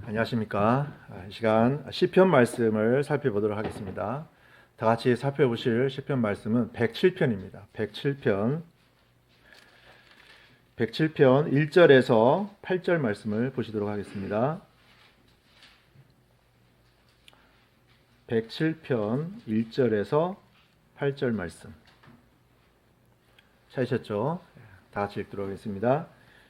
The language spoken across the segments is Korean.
안녕하십니까. 이 시간 시편 말씀을 살펴보도록 하겠습니다. 다 같이 살펴보실 시편 말씀은 107편입니다. 107편 1절에서 8절 말씀을 보시도록 하겠습니다. 107편 1절에서 8절 말씀 찾으셨죠? 다 같이 읽도록 하겠습니다.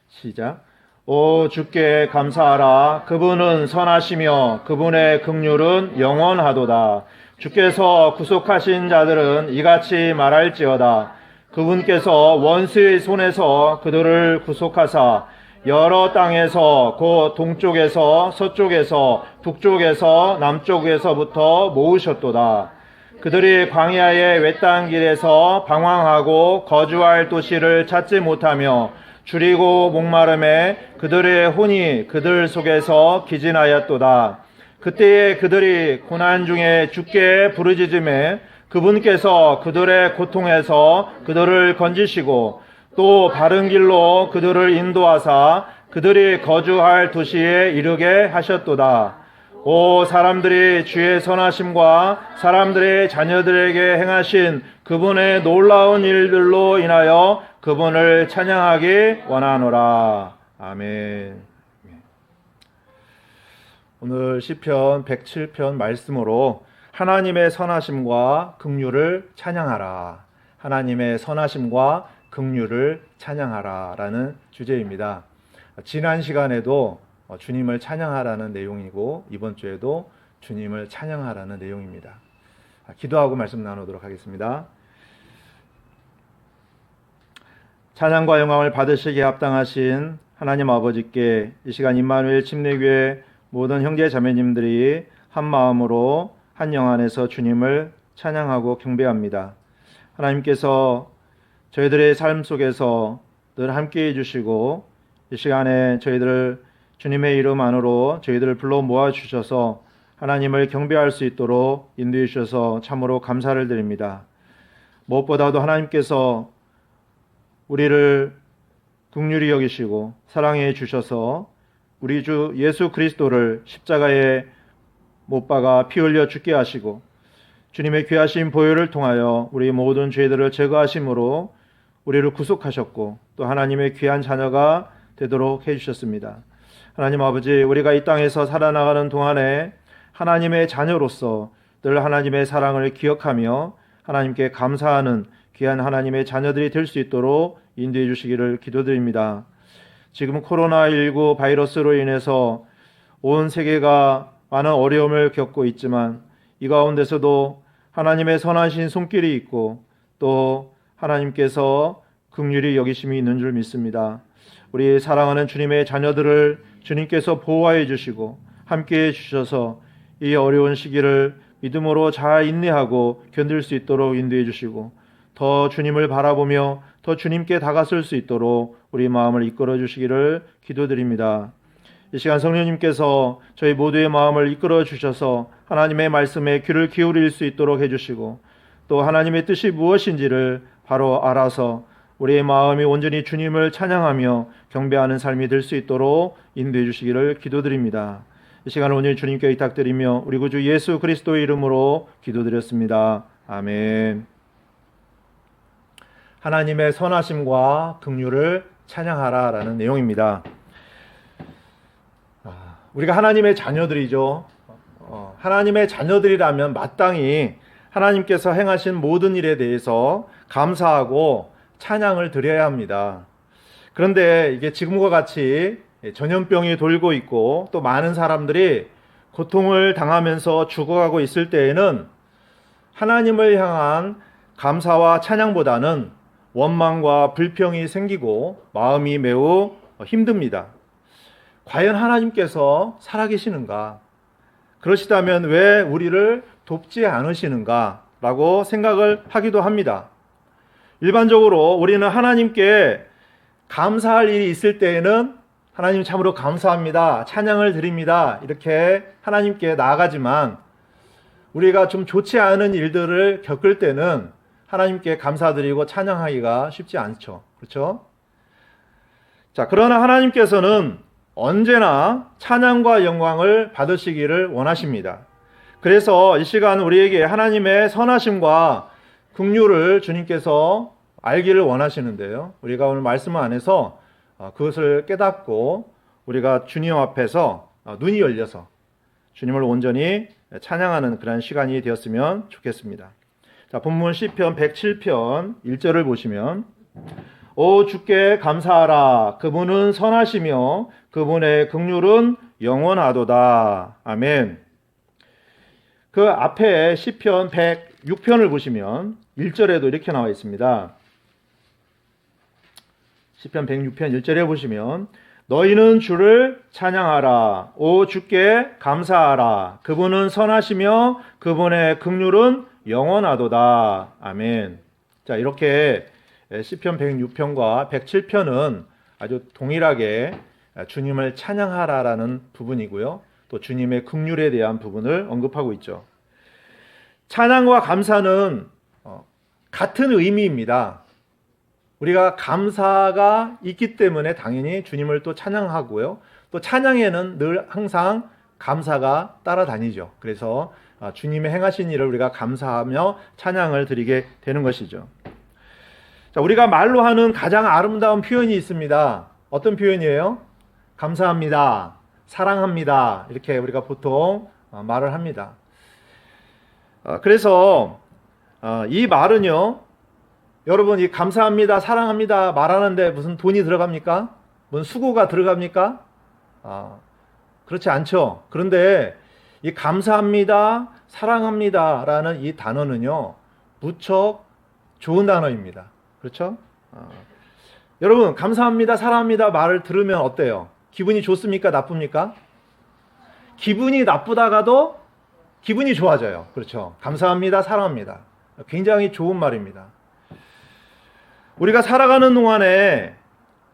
시작. 오 주께 감사하라. 그분은 선하시며 그분의 긍휼은 영원하도다. 주께서 구속하신 자들은 이같이 말할지어다. 그분께서 원수의 손에서 그들을 구속하사 여러 땅에서 곧 동쪽에서 서쪽에서 북쪽에서 남쪽에서부터 모으셨도다. 그들이 광야의 외딴 길에서 방황하고 거주할 도시를 찾지 못하며 줄이고 목마름에 그들의 혼이 그들 속에서 기진하였도다. 그때에 그들이 고난 중에 주께 부르짖음에 그분께서 그들의 고통에서 그들을 건지시고 또 바른 길로 그들을 인도하사 그들이 거주할 도시에 이르게 하셨도다. 오 사람들이 주의 선하심과 사람들의 자녀들에게 행하신 그분의 놀라운 일들로 인하여 그분을 찬양하기 원하노라. 아멘. 오늘 시편 107편 말씀으로 하나님의 선하심과 긍휼을 찬양하라. 하나님의 선하심과 긍휼을 찬양하라 라는 주제입니다. 지난 시간에도 주님을 찬양하라는 내용이고 이번 주에도 주님을 찬양하라는 내용입니다. 기도하고 말씀 나누도록 하겠습니다. 찬양과 영광을 받으시기에 합당하신 하나님 아버지께 이 시간 임마누엘 침례교회 모든 형제 자매님들이 한 마음으로 한 영 안에서 주님을 찬양하고 경배합니다. 하나님께서 저희들의 삶 속에서 늘 함께해 주시고 이 시간에 저희들을 주님의 이름 안으로 저희들을 불러 모아주셔서 하나님을 경배할 수 있도록 인도해 주셔서 참으로 감사를 드립니다. 무엇보다도 하나님께서 우리를 긍휼히 여기시고 사랑해 주셔서 우리 주 예수 그리스도를 십자가에 못 박아 피 흘려 죽게 하시고 주님의 귀하신 보혈을 통하여 우리 모든 죄들을 제거하심으로 우리를 구속하셨고 또 하나님의 귀한 자녀가 되도록 해주셨습니다. 하나님 아버지, 우리가 이 땅에서 살아나가는 동안에 하나님의 자녀로서 늘 하나님의 사랑을 기억하며 하나님께 감사하는 귀한 하나님의 자녀들이 될 수 있도록 인도해 주시기를 기도드립니다. 지금 코로나19 바이러스로 인해서 온 세계가 많은 어려움을 겪고 있지만 이 가운데서도 하나님의 선하신 손길이 있고 또 하나님께서 긍휼히 여기심이 있는 줄 믿습니다. 우리 사랑하는 주님의 자녀들을 주님께서 보호해 주시고 함께해 주셔서 이 어려운 시기를 믿음으로 잘 인내하고 견딜 수 있도록 인도해 주시고 더 주님을 바라보며 더 주님께 다가설 수 있도록 우리 마음을 이끌어 주시기를 기도드립니다. 이 시간 성령님께서 저희 모두의 마음을 이끌어 주셔서 하나님의 말씀에 귀를 기울일 수 있도록 해주시고 또 하나님의 뜻이 무엇인지를 바로 알아서 우리의 마음이 온전히 주님을 찬양하며 경배하는 삶이 될 수 있도록 인도해 주시기를 기도드립니다. 이 시간을 오늘 주님께 의탁드리며 우리 구주 예수 그리스도의 이름으로 기도드렸습니다. 아멘. 하나님의 선하심과 긍휼을 찬양하라 라는 내용입니다. 우리가 하나님의 자녀들이죠. 하나님의 자녀들이라면 마땅히 하나님께서 행하신 모든 일에 대해서 감사하고 찬양을 드려야 합니다. 그런데 이게 지금과 같이 전염병이 돌고 있고 또 많은 사람들이 고통을 당하면서 죽어가고 있을 때에는 하나님을 향한 감사와 찬양보다는 원망과 불평이 생기고 마음이 매우 힘듭니다. 과연 하나님께서 살아계시는가? 그러시다면 왜 우리를 돕지 않으시는가? 라고 생각을 하기도 합니다. 일반적으로 우리는 하나님께 감사할 일이 있을 때에는 하나님 참으로 감사합니다. 찬양을 드립니다. 이렇게 하나님께 나아가지만 우리가 좀 좋지 않은 일들을 겪을 때는 하나님께 감사드리고 찬양하기가 쉽지 않죠. 그렇죠? 자, 그러나 하나님께서는 언제나 찬양과 영광을 받으시기를 원하십니다. 그래서 이 시간 우리에게 하나님의 선하심과 긍휼을 주님께서 알기를 원하시는데요. 우리가 오늘 말씀 안에서 그것을 깨닫고 우리가 주님 앞에서 눈이 열려서 주님을 온전히 찬양하는 그런 시간이 되었으면 좋겠습니다. 자, 본문 시편 107편 1절을 보시면 오 주께 감사하라. 그분은 선하시며 그분의 긍휼은 영원하도다. 아멘. 그 앞에 시편 106편을 보시면 1절에도 이렇게 나와 있습니다. 시편 106편 1절에 보시면 너희는 주를 찬양하라. 오 주께 감사하라. 그분은 선하시며 그분의 긍휼은 영원하도다. 아멘. 자, 이렇게 시편 106편과 107편은 아주 동일하게 주님을 찬양하라라는 부분이고요. 또 주님의 긍휼에 대한 부분을 언급하고 있죠. 찬양과 감사는 같은 의미입니다. 우리가 감사가 있기 때문에 당연히 주님을 또 찬양하고요. 또 찬양에는 늘 항상 감사가 따라다니죠. 그래서 주님의 행하신 일을 우리가 감사하며 찬양을 드리게 되는 것이죠. 자, 우리가 말로 하는 가장 아름다운 표현이 있습니다. 어떤 표현이에요? 감사합니다. 사랑합니다. 이렇게 우리가 보통 말을 합니다. 그래서 이 말은요, 여러분, 이 감사합니다, 사랑합니다 말하는데 무슨 돈이 들어갑니까? 무슨 수고가 들어갑니까? 그렇지 않죠. 그런데 이 감사합니다, 사랑합니다 라는 이 단어는요, 무척 좋은 단어입니다. 그렇죠? 여러분, 감사합니다, 사랑합니다 말을 들으면 어때요? 기분이 좋습니까? 나쁩니까? 기분이 나쁘다가도 기분이 좋아져요. 그렇죠? 감사합니다, 사랑합니다. 굉장히 좋은 말입니다. 우리가 살아가는 동안에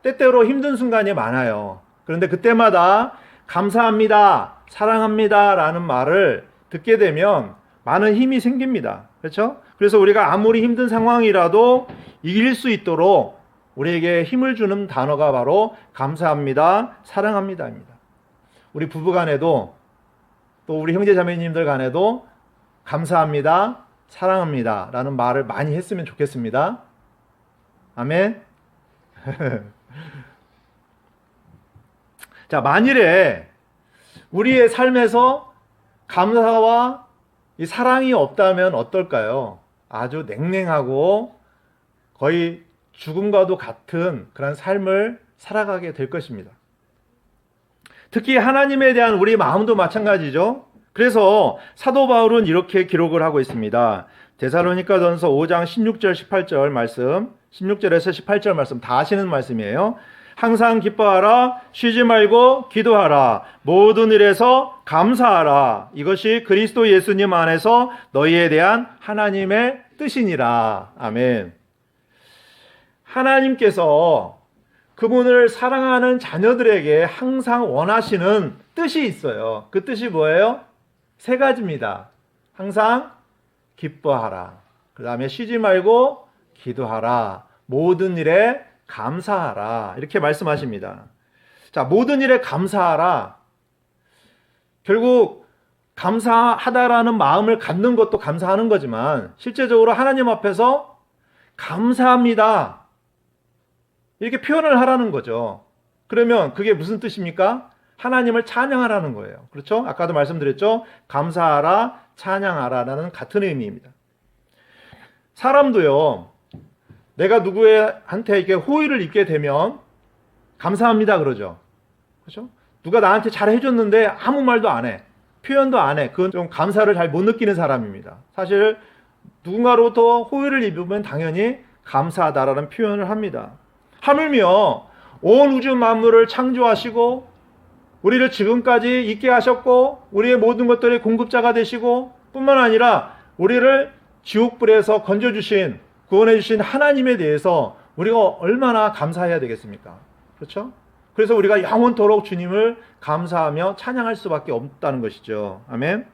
때때로 힘든 순간이 많아요. 그런데 그때마다 감사합니다, 사랑합니다 라는 말을 듣게 되면 많은 힘이 생깁니다. 그렇죠? 그래서 우리가 아무리 힘든 상황이라도 이길 수 있도록 우리에게 힘을 주는 단어가 바로 감사합니다, 사랑합니다입니다. 우리 부부 간에도 또 우리 형제 자매님들 간에도 감사합니다, 사랑합니다 라는 말을 많이 했으면 좋겠습니다. 아멘. 자, 만일에 우리의 삶에서 감사와 이 사랑이 없다면 어떨까요? 아주 냉랭하고 거의 죽음과도 같은 그런 삶을 살아가게 될 것입니다. 특히 하나님에 대한 우리 마음도 마찬가지죠. 그래서 사도 바울은 이렇게 기록을 하고 있습니다. 데살로니가전서 5장 16절 18절 말씀, 16절에서 18절 말씀 다 아시는 말씀이에요. 항상 기뻐하라, 쉬지 말고 기도하라, 모든 일에서 감사하라. 이것이 그리스도 예수님 안에서 너희에 대한 하나님의 뜻이니라. 아멘. 하나님께서 그분을 사랑하는 자녀들에게 항상 원하시는 뜻이 있어요. 그 뜻이 뭐예요? 세 가지입니다. 항상 기뻐하라. 그 다음에 쉬지 말고 기도하라. 모든 일에 감사하라. 이렇게 말씀하십니다. 자, 모든 일에 감사하라. 결국 감사하다라는 마음을 갖는 것도 감사하는 거지만 실제적으로 하나님 앞에서 감사합니다. 이렇게 표현을 하라는 거죠. 그러면 그게 무슨 뜻입니까? 하나님을 찬양하라는 거예요. 그렇죠? 아까도 말씀드렸죠? 감사하라, 찬양하라라는 같은 의미입니다. 사람도요, 내가 누구한테 이렇게 호의를 입게 되면 감사합니다 그러죠. 그렇죠? 누가 나한테 잘 해줬는데 아무 말도 안 해. 표현도 안 해. 그건 좀 감사를 잘 못 느끼는 사람입니다. 사실 누군가로부터 호의를 입으면 당연히 감사하다라는 표현을 합니다. 하물며 온 우주 만물을 창조하시고 우리를 지금까지 있게 하셨고 우리의 모든 것들의 공급자가 되시고 뿐만 아니라 우리를 지옥불에서 건져주신, 구원해주신 하나님에 대해서 우리가 얼마나 감사해야 되겠습니까? 그렇죠? 그래서 우리가 영원토록 주님을 감사하며 찬양할 수밖에 없다는 것이죠. 아멘.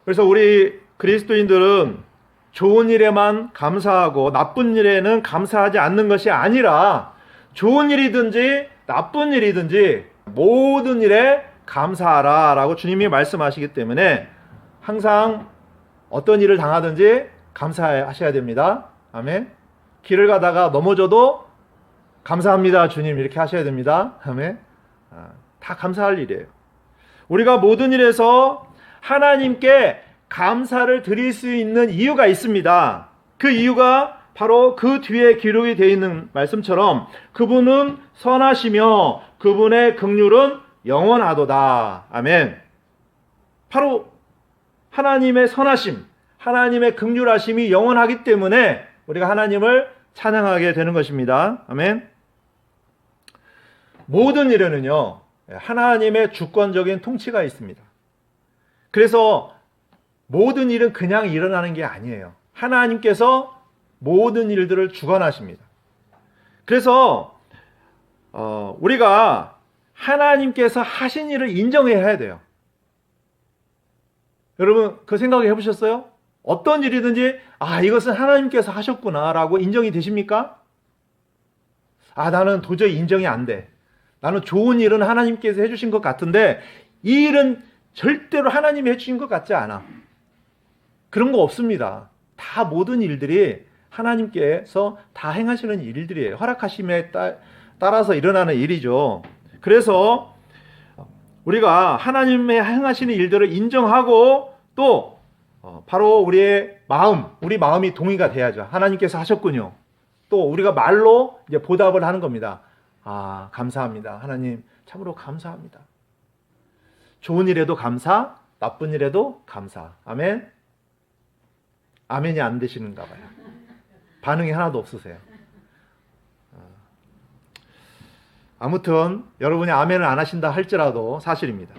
그래서 우리 그리스도인들은 좋은 일에만 감사하고 나쁜 일에는 감사하지 않는 것이 아니라 좋은 일이든지 나쁜 일이든지 모든 일에 감사하라 라고 주님이 말씀하시기 때문에 항상 어떤 일을 당하든지 감사하셔야 됩니다. 아멘. 길을 가다가 넘어져도 감사합니다 주님 이렇게 하셔야 됩니다. 아멘. 다 감사할 일이에요. 우리가 모든 일에서 하나님께 감사를 드릴 수 있는 이유가 있습니다. 그 이유가 바로 그 뒤에 기록이 되어 있는 말씀처럼 그분은 선하시며 그분의 긍휼은 영원하도다. 아멘. 바로 하나님의 선하심, 하나님의 긍휼하심이 영원하기 때문에 우리가 하나님을 찬양하게 되는 것입니다. 아멘. 모든 일에는요 하나님의 주권적인 통치가 있습니다. 그래서 모든 일은 그냥 일어나는 게 아니에요. 하나님께서 모든 일들을 주관하십니다. 그래서 우리가 하나님께서 하신 일을 인정해야 돼요. 여러분 그 생각을 해보셨어요? 어떤 일이든지 이것은 하나님께서 하셨구나 라고 인정이 되십니까? 나는 도저히 인정이 안 돼. 나는 좋은 일은 하나님께서 해주신 것 같은데 이 일은 절대로 하나님이 해주신 것 같지 않아. 그런 거 없습니다. 다 모든 일들이 하나님께서 다 행하시는 일들이에요. 허락하심에 따라서 일어나는 일이죠. 그래서 우리가 하나님의 행하시는 일들을 인정하고 또 바로 우리의 마음, 우리 마음이 동의가 돼야죠. 하나님께서 하셨군요. 또 우리가 말로 이제 보답을 하는 겁니다. 감사합니다. 하나님 참으로 감사합니다. 좋은 일에도 감사, 나쁜 일에도 감사. 아멘. 아멘이 안 되시는가 봐요. 반응이 하나도 없으세요. 아무튼 여러분이 아멘을 안 하신다 할지라도 사실입니다.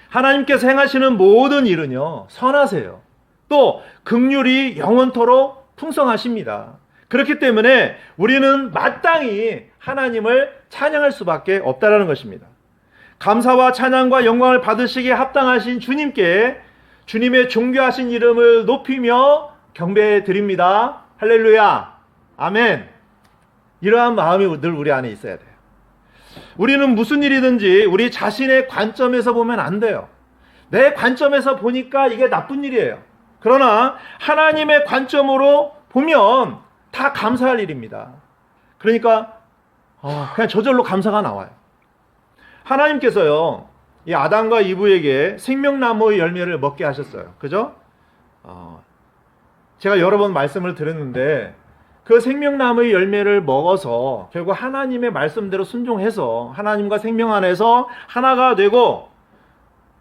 하나님께서 행하시는 모든 일은요 선하세요. 또 긍휼이 영원토록 풍성하십니다. 그렇기 때문에 우리는 마땅히 하나님을 찬양할 수밖에 없다라는 것입니다. 감사와 찬양과 영광을 받으시기에 합당하신 주님께 주님의 존귀하신 이름을 높이며 경배해 드립니다. 할렐루야. 아멘. 이러한 마음이 늘 우리 안에 있어야 돼요. 우리는 무슨 일이든지 우리 자신의 관점에서 보면 안 돼요. 내 관점에서 보니까 이게 나쁜 일이에요. 그러나 하나님의 관점으로 보면 다 감사할 일입니다. 그러니까 그냥 저절로 감사가 나와요. 하나님께서요 이 아담과 이브에게 생명나무의 열매를 먹게 하셨어요. 그죠? 제가 여러 번 말씀을 드렸는데 그 생명나무의 열매를 먹어서 결국 하나님의 말씀대로 순종해서 하나님과 생명 안에서 하나가 되고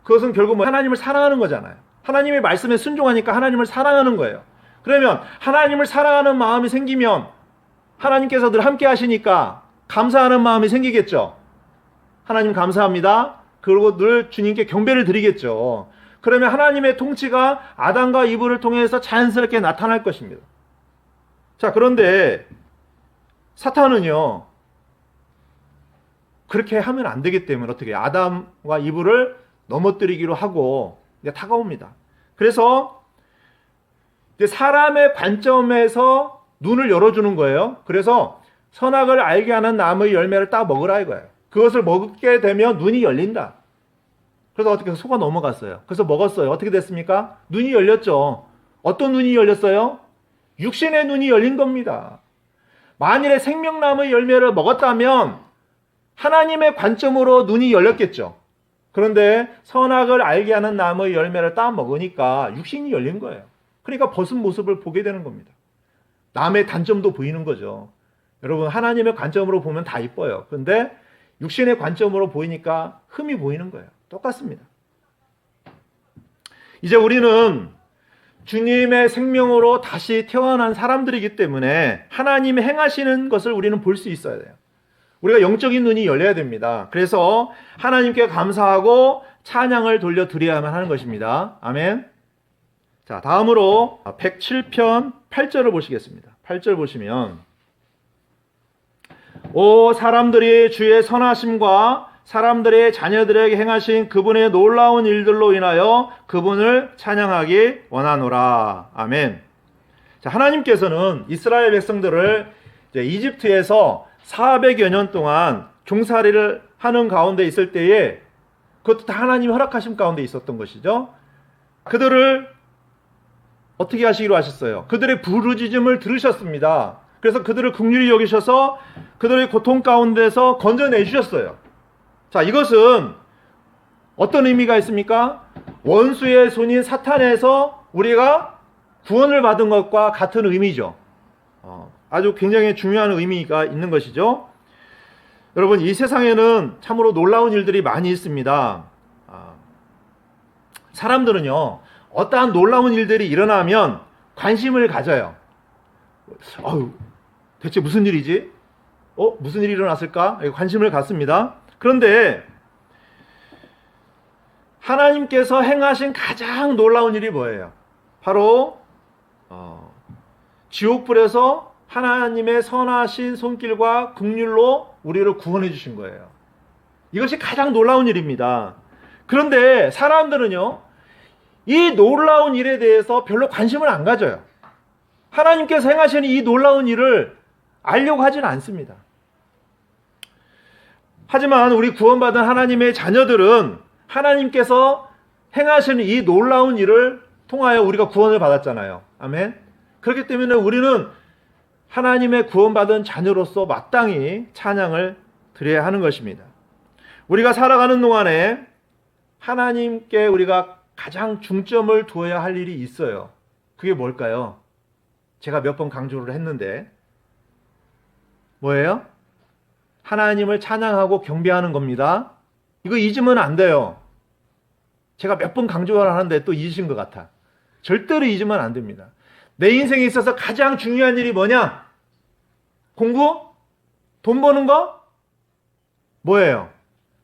그것은 결국 하나님을 사랑하는 거잖아요. 하나님의 말씀에 순종하니까 하나님을 사랑하는 거예요. 그러면 하나님을 사랑하는 마음이 생기면 하나님께서 늘 함께 하시니까 감사하는 마음이 생기겠죠. 하나님 감사합니다. 그리고 늘 주님께 경배를 드리겠죠. 그러면 하나님의 통치가 아담과 이브를 통해서 자연스럽게 나타날 것입니다. 자, 그런데 사탄은요 그렇게 하면 안 되기 때문에 어떻게 아담과 이브를 넘어뜨리기로 하고 다가옵니다. 그래서 사람의 관점에서 눈을 열어주는 거예요. 그래서 선악을 알게 하는 나무의 열매를 딱 먹으라 이거예요. 그것을 먹게 되면 눈이 열린다. 그래서 어떻게 속아 넘어갔어요. 그래서 먹었어요. 어떻게 됐습니까? 눈이 열렸죠. 어떤 눈이 열렸어요? 육신의 눈이 열린 겁니다. 만일에 생명나무의 열매를 먹었다면 하나님의 관점으로 눈이 열렸겠죠. 그런데 선악을 알게 하는 나무의 열매를 따 먹으니까 육신이 열린 거예요. 그러니까 벗은 모습을 보게 되는 겁니다. 남의 단점도 보이는 거죠. 여러분 하나님의 관점으로 보면 다 이뻐요. 그런데 육신의 관점으로 보이니까 흠이 보이는 거예요. 똑같습니다. 이제 우리는 주님의 생명으로 다시 태어난 사람들이기 때문에 하나님이 행하시는 것을 우리는 볼 수 있어야 돼요. 우리가 영적인 눈이 열려야 됩니다. 그래서 하나님께 감사하고 찬양을 돌려드려야만 하는 것입니다. 아멘. 자, 다음으로 107편 8절을 보시겠습니다. 8절 보시면 오 사람들이 주의 선하심과 사람들의 자녀들에게 행하신 그분의 놀라운 일들로 인하여 그분을 찬양하기 원하노라. 아멘. 자, 하나님께서는 이스라엘 백성들을 이집트에서 400여 년 동안 종살이를 하는 가운데 있을 때에 그것도 다 하나님이 허락하신 가운데 있었던 것이죠. 그들을 어떻게 하시기로 하셨어요? 그들의 부르짖음을 들으셨습니다. 그래서 그들을 긍휼히 여기셔서 그들의 고통 가운데서 건져내 주셨어요. 자, 이것은 어떤 의미가 있습니까? 원수의 손인 사탄에서 우리가 구원을 받은 것과 같은 의미죠. 아주 굉장히 중요한 의미가 있는 것이죠. 여러분, 이 세상에는 참으로 놀라운 일들이 많이 있습니다. 사람들은요, 어떠한 놀라운 일들이 일어나면 관심을 가져요. 대체 무슨 일이지? 무슨 일이 일어났을까? 관심을 갖습니다. 그런데 하나님께서 행하신 가장 놀라운 일이 뭐예요? 바로 지옥불에서 하나님의 선하신 손길과 긍휼로 우리를 구원해 주신 거예요. 이것이 가장 놀라운 일입니다. 그런데 사람들은요, 이 놀라운 일에 대해서 별로 관심을 안 가져요. 하나님께서 행하시는 이 놀라운 일을 알려고 하지는 않습니다. 하지만 우리 구원받은 하나님의 자녀들은 하나님께서 행하시는 이 놀라운 일을 통하여 우리가 구원을 받았잖아요. 아멘. 그렇기 때문에 우리는 하나님의 구원받은 자녀로서 마땅히 찬양을 드려야 하는 것입니다. 우리가 살아가는 동안에 하나님께 우리가 가장 중점을 두어야 할 일이 있어요. 그게 뭘까요? 제가 몇 번 강조를 했는데 뭐예요? 하나님을 찬양하고 경배하는 겁니다. 이거 잊으면 안 돼요. 제가 몇 번 강조를 하는데 또 잊으신 것 같아. 절대로 잊으면 안 됩니다. 내 인생에 있어서 가장 중요한 일이 뭐냐? 공부? 돈 버는 거? 뭐예요?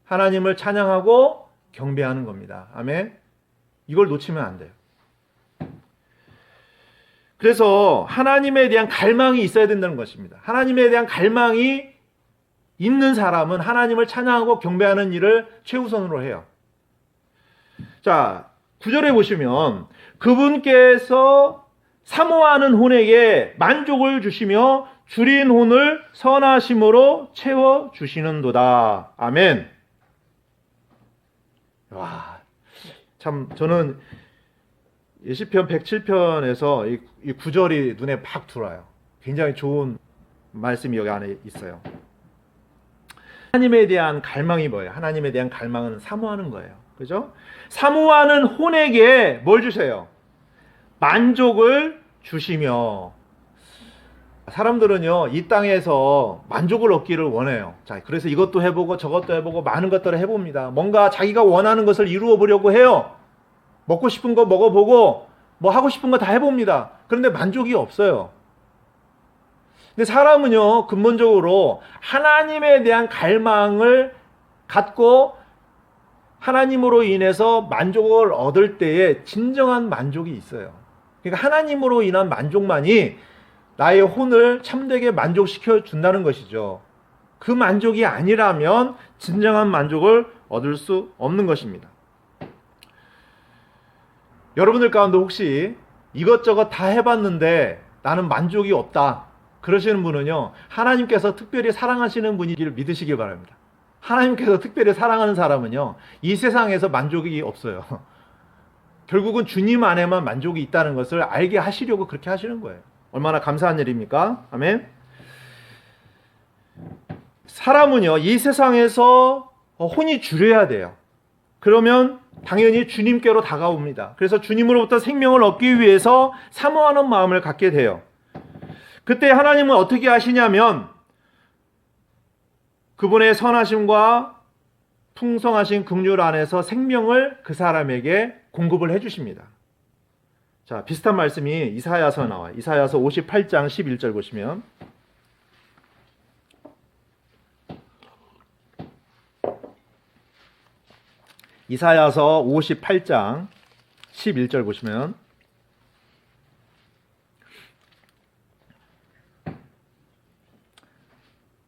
하나님을 찬양하고 경배하는 겁니다. 아멘. 이걸 놓치면 안 돼요. 그래서 하나님에 대한 갈망이 있어야 된다는 것입니다. 하나님에 대한 갈망이 있는 사람은 하나님을 찬양하고 경배하는 일을 최우선으로 해요. 자, 9절에 보시면 그분께서 사모하는 혼에게 만족을 주시며 줄인 혼을 선하심으로 채워주시는도다. 아멘. 와, 참 저는 시편 107편에서 이 9절이 눈에 팍 들어와요. 굉장히 좋은 말씀이 여기 안에 있어요. 하나님에 대한 갈망이 뭐예요? 하나님에 대한 갈망은 사모하는 거예요. 그죠? 사모하는 혼에게 뭘 주세요? 만족을 주시며. 사람들은요, 이 땅에서 만족을 얻기를 원해요. 자, 그래서 이것도 해보고 저것도 해보고 많은 것들을 해봅니다. 뭔가 자기가 원하는 것을 이루어 보려고 해요. 먹고 싶은 거 먹어보고 뭐 하고 싶은 거 다 해봅니다. 그런데 만족이 없어요. 근데 사람은요, 근본적으로 하나님에 대한 갈망을 갖고 하나님으로 인해서 만족을 얻을 때에 진정한 만족이 있어요. 그러니까 하나님으로 인한 만족만이 나의 혼을 참되게 만족시켜 준다는 것이죠. 그 만족이 아니라면 진정한 만족을 얻을 수 없는 것입니다. 여러분들 가운데 혹시 이것저것 다 해봤는데 나는 만족이 없다 그러시는 분은요, 하나님께서 특별히 사랑하시는 분이기를 믿으시기 바랍니다. 하나님께서 특별히 사랑하는 사람은요, 이 세상에서 만족이 없어요. 결국은 주님 안에만 만족이 있다는 것을 알게 하시려고 그렇게 하시는 거예요. 얼마나 감사한 일입니까? 아멘. 사람은요, 이 세상에서 혼이 줄여야 돼요. 그러면 당연히 주님께로 다가옵니다. 그래서 주님으로부터 생명을 얻기 위해서 사모하는 마음을 갖게 돼요. 그때 하나님은 어떻게 하시냐면 그분의 선하심과 풍성하신 긍휼 안에서 생명을 그 사람에게 공급을 해주십니다. 자, 비슷한 말씀이 이사야서 나와요. 이사야서 58장 11절 보시면 이사야서 58장 11절 보시면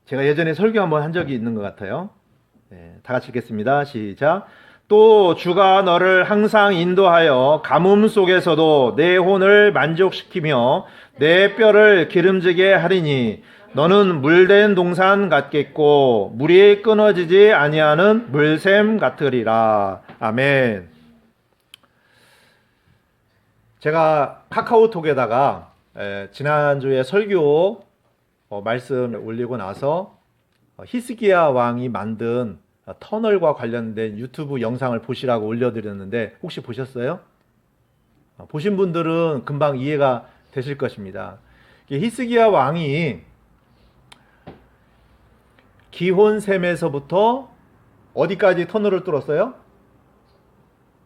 제가 예전에 설교 한번 한 적이 있는 것 같아요. 네, 다 같이 읽겠습니다. 시작. 또 주가 너를 항상 인도하여 가뭄 속에서도 내 혼을 만족시키며 내 뼈를 기름지게 하리니 너는 물된 동산 같겠고 물이 끊어지지 아니하는 물샘 같으리라. 아멘. 제가 카카오톡에다가 지난주에 설교 말씀 올리고 나서 히스기야 왕이 만든 터널과 관련된 유튜브 영상을 보시라고 올려드렸는데 혹시 보셨어요? 보신 분들은 금방 이해가 되실 것입니다. 히스기야 왕이 기혼샘에서부터 어디까지 터널을 뚫었어요?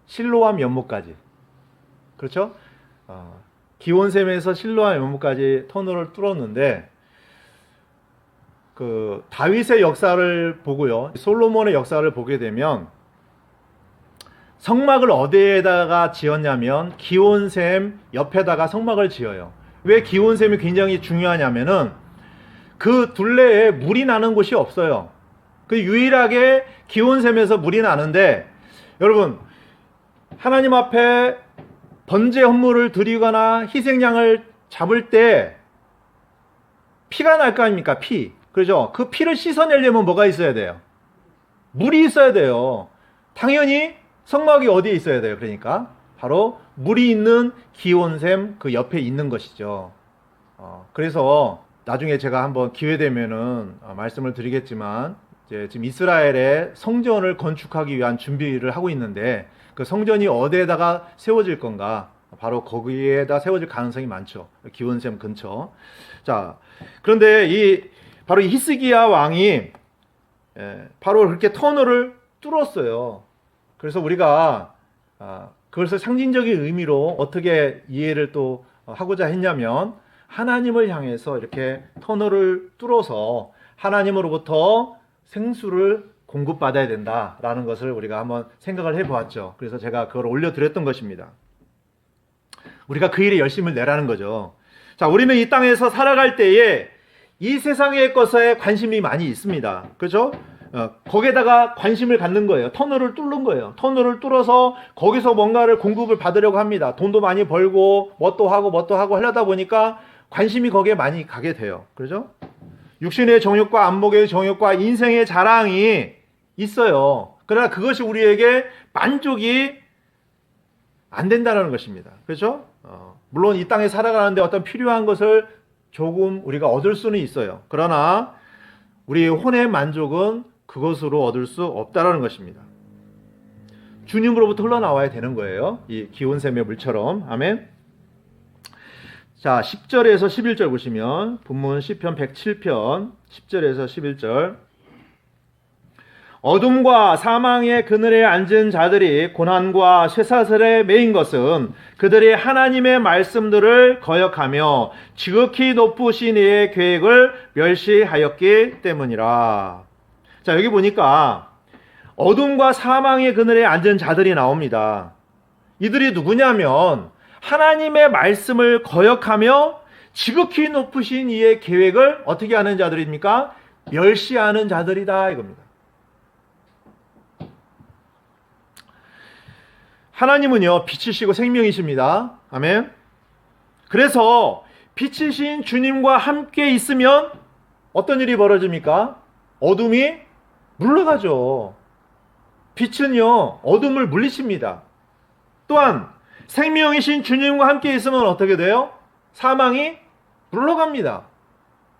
실로암 연못까지. 그렇죠? 기혼샘에서 실로암 연못까지 터널을 뚫었는데 그 다윗의 역사를 보고요, 솔로몬의 역사를 보게 되면 성막을 어디에다가 지었냐면 기혼샘 옆에다가 성막을 지어요. 왜 기혼샘이 굉장히 중요하냐면은 그 둘레에 물이 나는 곳이 없어요. 그 유일하게 기혼샘에서 물이 나는데, 여러분 하나님 앞에 번제 헌물을 드리거나 희생양을 잡을 때 피가 날 거 아닙니까? 피. 그렇죠? 그 피를 씻어내려면 뭐가 있어야 돼요? 물이 있어야 돼요. 당연히 성막이 어디에 있어야 돼요? 그러니까 바로 물이 있는 기혼샘 그 옆에 있는 것이죠. 그래서 나중에 제가 한번 기회 되면은 말씀을 드리겠지만, 이제 지금 이스라엘의 성전을 건축하기 위한 준비를 하고 있는데 그 성전이 어디에다가 세워질 건가? 바로 거기에다 세워질 가능성이 많죠. 기혼샘 근처. 자, 그런데 바로 이 히스기야 왕이 바로 그렇게 터널을 뚫었어요. 그래서 우리가 그것을 상징적인 의미로 어떻게 이해를 또 하고자 했냐면, 하나님을 향해서 이렇게 터널을 뚫어서 하나님으로부터 생수를 공급받아야 된다라는 것을 우리가 한번 생각을 해보았죠. 그래서 제가 그걸 올려드렸던 것입니다. 우리가 그 일에 열심을 내라는 거죠. 자, 우리는 이 땅에서 살아갈 때에 이 세상의 것에 관심이 많이 있습니다. 그렇죠? 거기에다가 관심을 갖는 거예요. 터널을 뚫는 거예요. 터널을 뚫어서 거기서 뭔가를 공급을 받으려고 합니다. 돈도 많이 벌고 뭣도 하고 하려다 보니까 관심이 거기에 많이 가게 돼요. 그렇죠? 육신의 정욕과 안목의 정욕과 인생의 자랑이 있어요. 그러나 그것이 우리에게 만족이 안 된다는 것입니다. 그렇죠? 물론 이 땅에 살아가는데 어떤 필요한 것을 조금 우리가 얻을 수는 있어요. 그러나 우리의 혼의 만족은 그것으로 얻을 수 없다는 것입니다. 주님으로부터 흘러나와야 되는 거예요. 이 기혼샘의 물처럼. 아멘. 자, 10절에서 11절 보시면 본문 시편 107편 10절에서 11절. 어둠과 사망의 그늘에 앉은 자들이 고난과 쇠사슬에 매인 것은 그들이 하나님의 말씀들을 거역하며 지극히 높으신 이의 계획을 멸시하였기 때문이라. 자, 여기 보니까 어둠과 사망의 그늘에 앉은 자들이 나옵니다. 이들이 누구냐면 하나님의 말씀을 거역하며 지극히 높으신 이의 계획을 어떻게 하는 자들입니까? 멸시하는 자들이다 이겁니다. 하나님은요, 빛이시고 생명이십니다. 아멘. 그래서 빛이신 주님과 함께 있으면 어떤 일이 벌어집니까? 어둠이 물러가죠. 빛은요, 어둠을 물리칩니다. 또한 생명이신 주님과 함께 있으면 어떻게 돼요? 사망이 물러갑니다.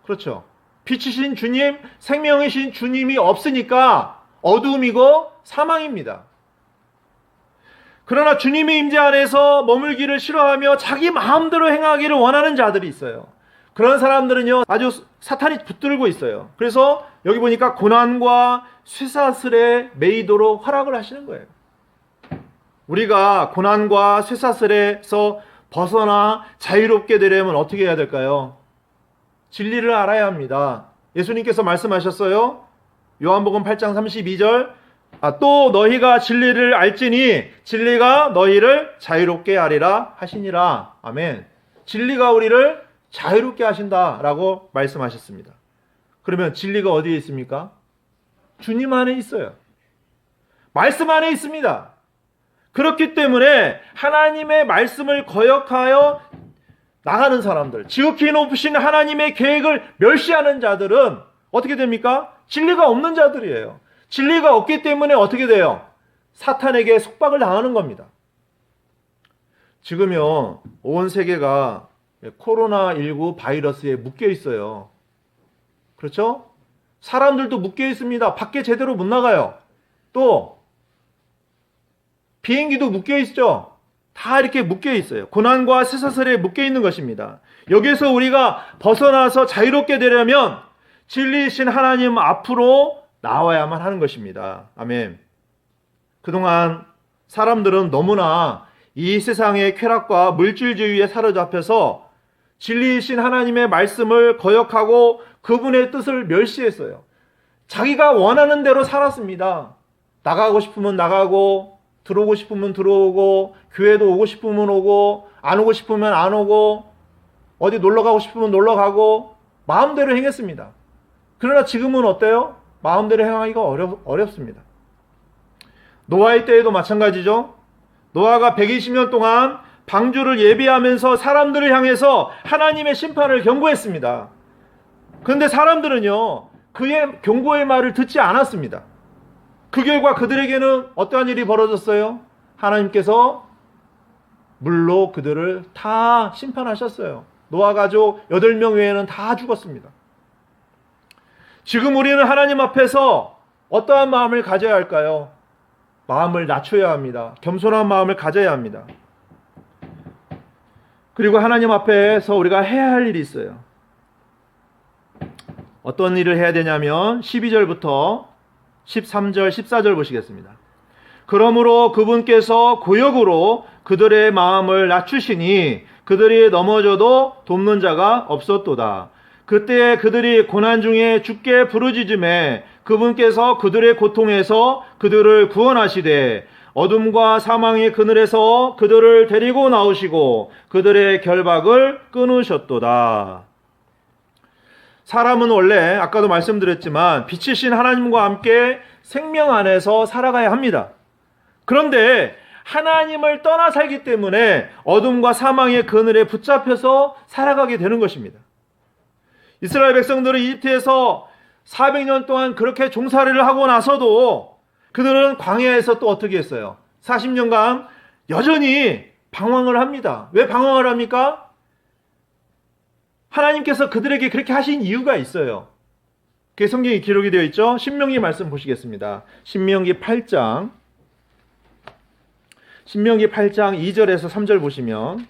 그렇죠. 빛이신 주님, 생명이신 주님이 없으니까 어둠이고 사망입니다. 그러나 주님의 임재 안에서 머물기를 싫어하며 자기 마음대로 행하기를 원하는 자들이 있어요. 그런 사람들은요, 아주 사탄이 붙들고 있어요. 그래서 여기 보니까 고난과 쇠사슬에 매이도록 허락을 하시는 거예요. 우리가 고난과 쇠사슬에서 벗어나 자유롭게 되려면 어떻게 해야 될까요? 진리를 알아야 합니다. 예수님께서 말씀하셨어요. 요한복음 8장 32절. 또 너희가 진리를 알지니 진리가 너희를 자유롭게 하리라 하시니라. 아멘. 진리가 우리를 자유롭게 하신다라고 말씀하셨습니다. 그러면 진리가 어디에 있습니까? 주님 안에 있어요. 말씀 안에 있습니다. 그렇기 때문에 하나님의 말씀을 거역하여 나가는 사람들, 지극히 높으신 하나님의 계획을 멸시하는 자들은 어떻게 됩니까? 진리가 없는 자들이에요. 진리가 없기 때문에 어떻게 돼요? 사탄에게 속박을 당하는 겁니다. 지금요, 온 세계가 코로나19 바이러스에 묶여 있어요. 그렇죠? 사람들도 묶여 있습니다. 밖에 제대로 못 나가요. 또 비행기도 묶여 있죠. 다 이렇게 묶여 있어요. 고난과 쇠사슬에 묶여 있는 것입니다. 여기서 우리가 벗어나서 자유롭게 되려면 진리이신 하나님 앞으로 나와야만 하는 것입니다. 아멘. 그동안 사람들은 너무나 이 세상의 쾌락과 물질주의에 사로잡혀서 진리이신 하나님의 말씀을 거역하고 그분의 뜻을 멸시했어요. 자기가 원하는 대로 살았습니다. 나가고 싶으면 나가고, 들어오고 싶으면 들어오고, 교회도 오고 싶으면 오고, 안 오고 싶으면 안 오고, 어디 놀러 가고 싶으면 놀러 가고, 마음대로 행했습니다. 그러나 지금은 어때요? 마음대로 행하기가 어렵습니다. 노아의 때에도 마찬가지죠. 노아가 120년 동안 방주를 예비하면서 사람들을 향해서 하나님의 심판을 경고했습니다. 그런데 사람들은요, 그의 경고의 말을 듣지 않았습니다. 그 결과 그들에게는 어떠한 일이 벌어졌어요? 하나님께서 물로 그들을 다 심판하셨어요. 노아 가족 8명 외에는 다 죽었습니다. 지금 우리는 하나님 앞에서 어떠한 마음을 가져야 할까요? 마음을 낮춰야 합니다. 겸손한 마음을 가져야 합니다. 그리고 하나님 앞에서 우리가 해야 할 일이 있어요. 어떤 일을 해야 되냐면 12절부터 13절, 14절 보시겠습니다. 그러므로 그분께서 고역으로 그들의 마음을 낮추시니 그들이 넘어져도 돕는 자가 없었도다. 그때 그들이 고난 중에 주께 부르짖음에 그분께서 그들의 고통에서 그들을 구원하시되 어둠과 사망의 그늘에서 그들을 데리고 나오시고 그들의 결박을 끊으셨도다. 사람은 원래 아까도 말씀드렸지만 빛이신 하나님과 함께 생명 안에서 살아가야 합니다. 그런데 하나님을 떠나 살기 때문에 어둠과 사망의 그늘에 붙잡혀서 살아가게 되는 것입니다. 이스라엘 백성들은 이집트에서 400년 동안 그렇게 종살이를 하고 나서도 그들은 광야에서 또 어떻게 했어요? 40년간 여전히 방황을 합니다. 왜 방황을 합니까? 하나님께서 그들에게 그렇게 하신 이유가 있어요. 그게 성경에 기록이 되어 있죠. 신명기 말씀 보시겠습니다. 신명기 8장 2절에서 3절 보시면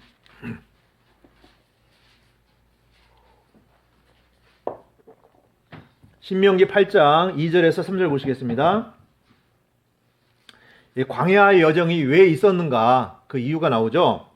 신명기 8장 2절에서 3절 보시겠습니다. 광야의 여정이 왜 있었는가 그 이유가 나오죠.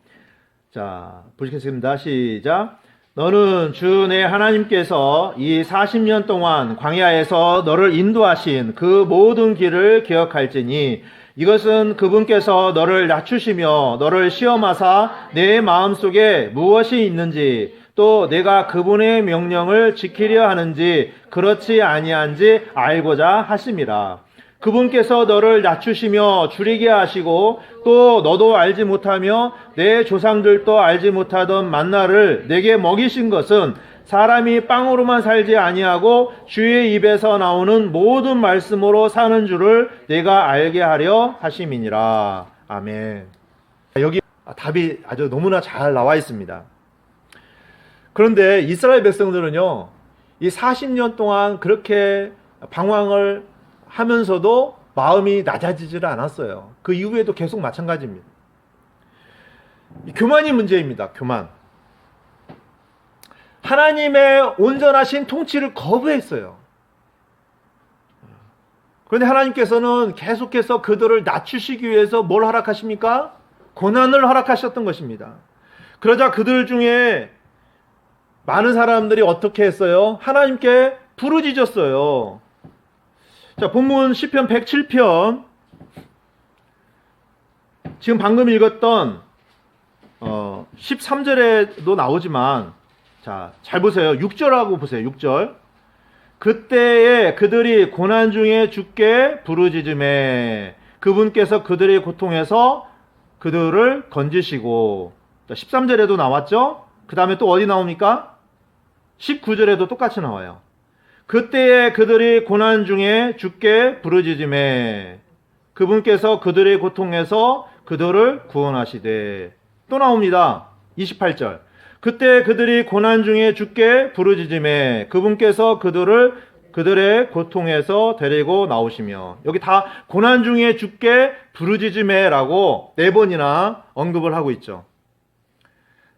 자, 보시겠습니다. 시작. 너는 주 내 하나님께서 이 40년 동안 광야에서 너를 인도하신 그 모든 길을 기억할지니 이것은 그분께서 너를 낮추시며 너를 시험하사 내 마음속에 무엇이 있는지 또 내가 그분의 명령을 지키려 하는지 그렇지 아니한지 알고자 하심이라. 그분께서 너를 낮추시며 줄이게 하시고 또 너도 알지 못하며 내 조상들도 알지 못하던 만나를 내게 먹이신 것은 사람이 빵으로만 살지 아니하고 주의 입에서 나오는 모든 말씀으로 사는 줄을 내가 알게 하려 하심이니라. 아멘. 여기 답이 아주 너무나 잘 나와 있습니다. 그런데 이스라엘 백성들은요, 이 40년 동안 그렇게 방황을 하면서도 마음이 낮아지질 않았어요. 그 이후에도 계속 마찬가지입니다. 교만이 문제입니다. 교만. 하나님의 온전하신 통치를 거부했어요. 그런데 하나님께서는 계속해서 그들을 낮추시기 위해서 뭘 허락하십니까? 고난을 허락하셨던 것입니다. 그러자 그들 중에 많은 사람들이 어떻게 했어요? 하나님께 부르짖었어요. 자, 본문 시편 107편 지금 방금 읽었던 13절에도 나오지만 자, 잘 보세요. 6절하고 보세요. 6절. 그때에 그들이 고난 중에 주께 부르짖음에 그분께서 그들의 고통에서 그들을 건지시고. 13절에도 나왔죠? 그 다음에 또 어디 나옵니까? 19절에도 똑같이 나와요. 그때에 그들이 고난 중에 주께 부르짖음에 그분께서 그들의 고통에서 그들을 구원하시되. 또 나옵니다. 28절. 그때 그들이 고난 중에 주께 부르짖음에 그분께서 그들의 고통에서 데리고 나오시며. 여기 다 고난 중에 주께 부르짖음에라고 4번이나 언급을 하고 있죠.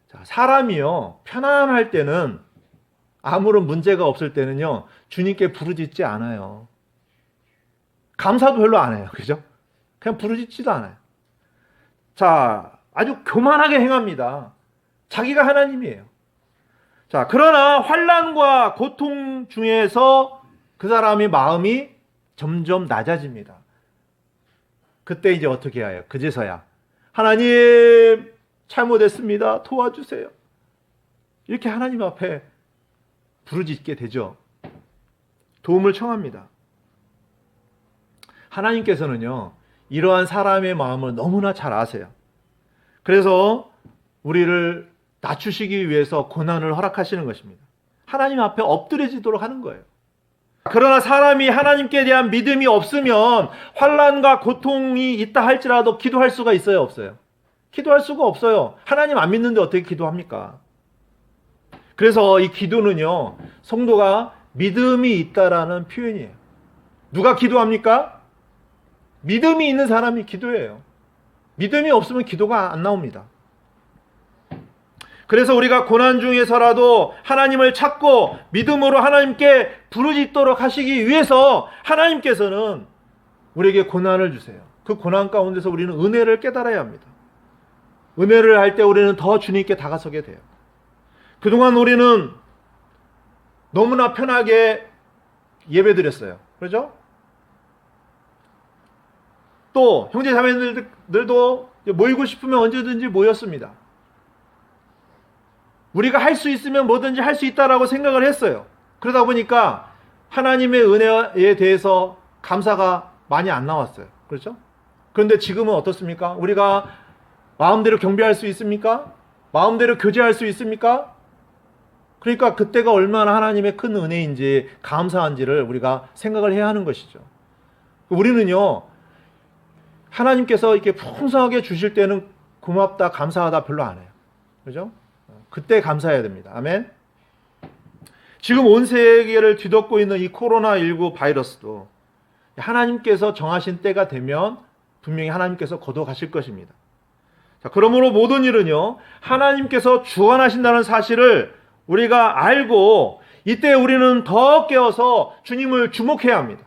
자, 사람이요, 편안할 때는, 아무런 문제가 없을 때는요, 주님께 부르짖지 않아요. 감사도 별로 안 해요. 그죠? 그냥 부르짖지도 않아요. 자, 아주 교만하게 행합니다. 자기가 하나님이에요. 자, 그러나 환난과 고통 중에서 그 사람의 마음이 점점 낮아집니다. 그때 이제 어떻게 해요? 그제서야 하나님 잘못했습니다. 도와주세요. 이렇게 하나님 앞에 부르짖게 되죠. 도움을 청합니다. 하나님께서는요, 이러한 사람의 마음을 너무나 잘 아세요. 그래서 우리를 낮추시기 위해서 고난을 허락하시는 것입니다. 하나님 앞에 엎드려지도록 하는 거예요. 그러나 사람이 하나님께 대한 믿음이 없으면 환난과 고통이 있다 할지라도 기도할 수가 있어요, 없어요? 기도할 수가 없어요. 하나님 안 믿는데 어떻게 기도합니까? 그래서 이 기도는요, 성도가 믿음이 있다라는 표현이에요. 누가 기도합니까? 믿음이 있는 사람이 기도해요. 믿음이 없으면 기도가 안 나옵니다. 그래서 우리가 고난 중에서라도 하나님을 찾고 믿음으로 하나님께 부르짖도록 하시기 위해서 하나님께서는 우리에게 고난을 주세요. 그 고난 가운데서 우리는 은혜를 깨달아야 합니다. 은혜를 할 때 우리는 더 주님께 다가서게 돼요. 그동안 우리는 너무나 편하게 예배드렸어요. 그렇죠? 또 형제 자매들도 모이고 싶으면 언제든지 모였습니다. 우리가 할 수 있으면 뭐든지 할 수 있다라고 생각을 했어요. 그러다 보니까 하나님의 은혜에 대해서 감사가 많이 안 나왔어요. 그렇죠? 그런데 지금은 어떻습니까? 우리가 마음대로 경배할 수 있습니까? 마음대로 교제할 수 있습니까? 그러니까 그때가 얼마나 하나님의 큰 은혜인지 감사한지를 우리가 생각을 해야 하는 것이죠. 우리는요, 하나님께서 이렇게 풍성하게 주실 때는 고맙다, 감사하다 별로 안 해요. 그죠? 그때 감사해야 됩니다. 아멘. 지금 온 세계를 뒤덮고 있는 이 코로나19 바이러스도 하나님께서 정하신 때가 되면 분명히 하나님께서 거둬가실 것입니다. 자, 그러므로 모든 일은요, 하나님께서 주관하신다는 사실을 우리가 알고 이때 우리는 더 깨어서 주님을 주목해야 합니다.